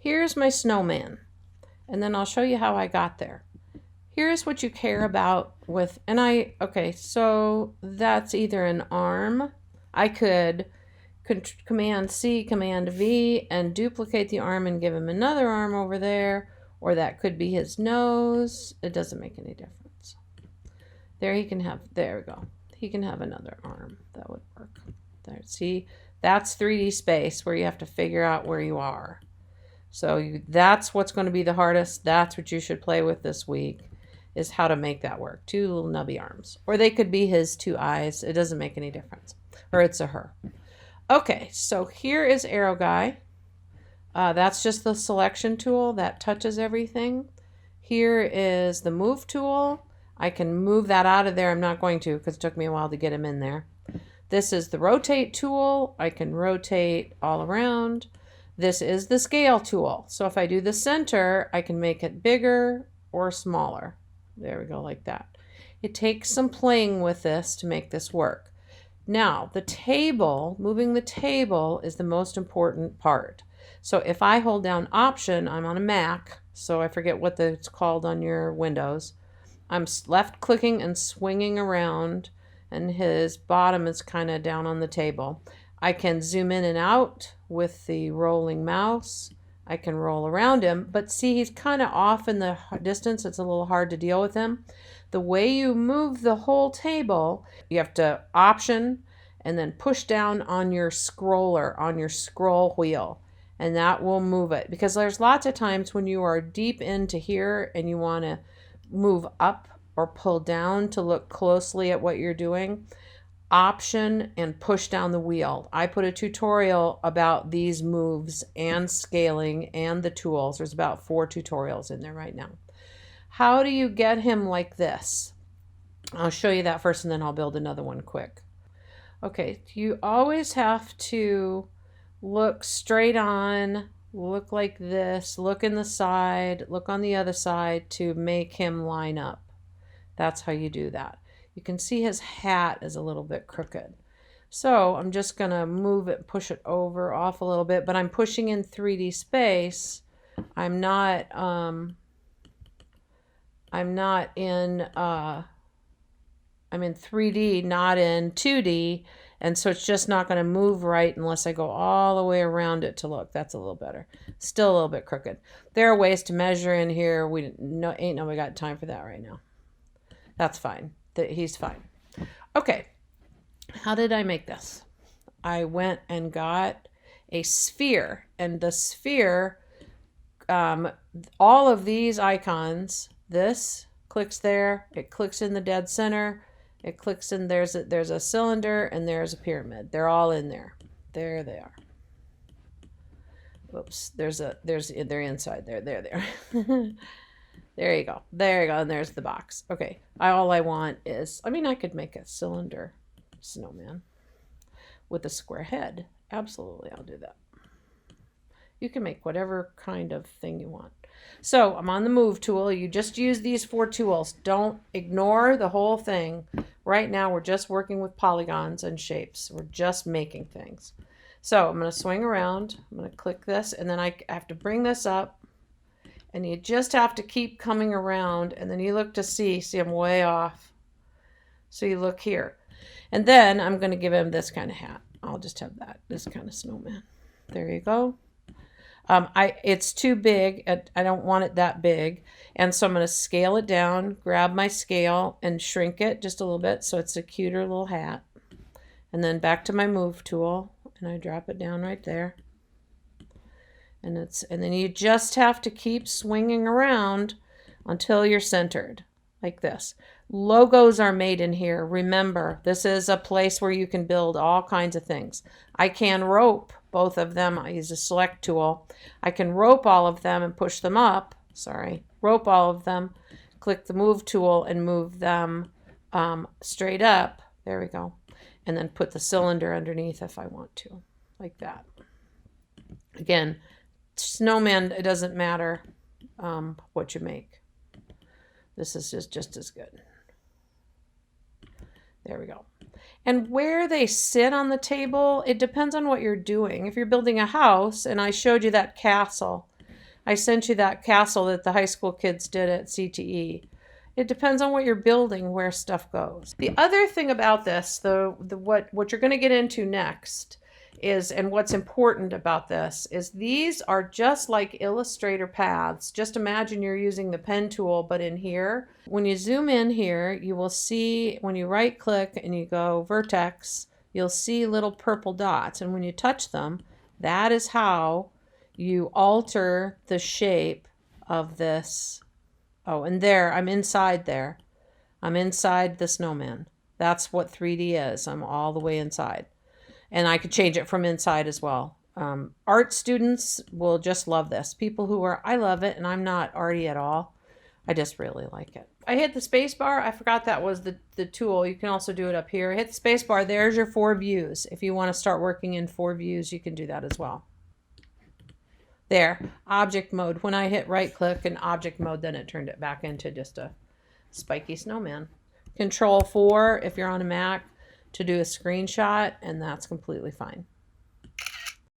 here's my snowman. And then I'll show you how I got there. Here's what you care about with, okay, so that's either an arm. I could Command C, Command V, and duplicate the arm and give him another arm over there, or that could be his nose. It doesn't make any difference. There he can have, there we go. He can have another arm. That would work. There, see, that's 3D space where you have to figure out where you are. So that's what's going to be the hardest. That's what you should play with this week, is how to make that work. 2 little nubby arms. Or they could be his 2 eyes. It doesn't make any difference. Or it's a her. Okay, so here is Arrow Guy. That's just the selection tool that touches everything. Here is the move tool. I can move that out of there. I'm not going to because it took me a while to get him in there. This is the rotate tool. I can rotate all around. This is the scale tool. So if I do the center, I can make it bigger or smaller. There we go, like that. It takes some playing with this to make this work. Now, the table, moving the table is the most important part. So if I hold down Option, I'm on a Mac, so I forget what it's called on your Windows. I'm left clicking and swinging around, and his bottom is kind of down on the table. I can zoom in and out with the rolling mouse. I can roll around him, but see, he's kind of off in the distance. It's a little hard to deal with him. The way you move the whole table, you have to Option and then push down on your scroller, on your scroll wheel, and that will move it. Because there's lots of times when you are deep into here and you want to move up or pull down to look closely at what you're doing. Option and push down the wheel. I put a tutorial about these moves and scaling and the tools. There's about 4 tutorials in there right now. How do you get him like this? I'll show you that first and then I'll build another one quick. Okay, you always have to look straight on, look like this, look in the side, look on the other side to make him line up. That's how you do that. You can see his hat is a little bit crooked. So I'm just going to move it, push it over off a little bit, but I'm pushing in 3D space. I'm not I'm in 3D, not in 2D, and so it's just not going to move right unless I go all the way around it to look. That's a little better. Still a little bit crooked. There are ways to measure in here. Ain't nobody got time for that right now. That's fine. He's fine. Okay, how did I make this? I went and got a sphere, and the sphere, all of these icons, this clicks there, it clicks in the dead center, it clicks in, there's a cylinder, and there's a pyramid. They're all in there. There they are. Whoops, they're inside there. There. There you go. There you go. And there's the box. Okay. All I want is, I could make a cylinder snowman with a square head. Absolutely. I'll do that. You can make whatever kind of thing you want. So I'm on the move tool. You just use these 4 tools. Don't ignore the whole thing. Right now we're just working with polygons and shapes. We're just making things. So I'm going to swing around. I'm going to click this, and then I have to bring this up. And you just have to keep coming around, and then you look to see I'm way off. So you look here. And then I'm going to give him this kind of hat. I'll just have this kind of snowman. There you go. It's too big. I don't want it that big. And so I'm going to scale it down, grab my scale, and shrink it just a little bit so it's a cuter little hat. And then back to my move tool, and I drop it down right there. And then you just have to keep swinging around until you're centered, like this. Logos are made in here. Remember, this is a place where you can build all kinds of things. I can rope both of them. I use a select tool. I can rope all of them and push them up. Rope all of them, click the move tool and move them straight up. There we go. And then put the cylinder underneath if I want to, like that. Again, snowman, it doesn't matter what you make. This is just as good. There we go. And where they sit on the table, it depends on what you're doing. If you're building a house, and I showed you that castle, I sent you that castle that the high school kids did at CTE. It depends on what you're building where stuff goes. The other thing about this, what you're going to get into next is, and what's important about this, is these are just like Illustrator paths. Just imagine you're using the pen tool, but in here, when you zoom in here, you will see when you right click and you go vertex, you'll see little purple dots. And when you touch them, that is how you alter the shape of this. Oh, and there, I'm inside there. I'm inside the snowman. That's what 3D is. I'm all the way inside. And I could change it from inside as well. Art students will just love this. People who are, I love it, and I'm not arty at all. I just really like it. I hit the space bar. I forgot that was the tool. You can also do it up here. Hit the space bar. There's your 4 views. If you want to start working in 4 views, you can do that as well. There, object mode. When I hit right click in object mode, then it turned it back into just a spiky snowman. Control 4 if you're on a Mac to do a screenshot, and that's completely fine.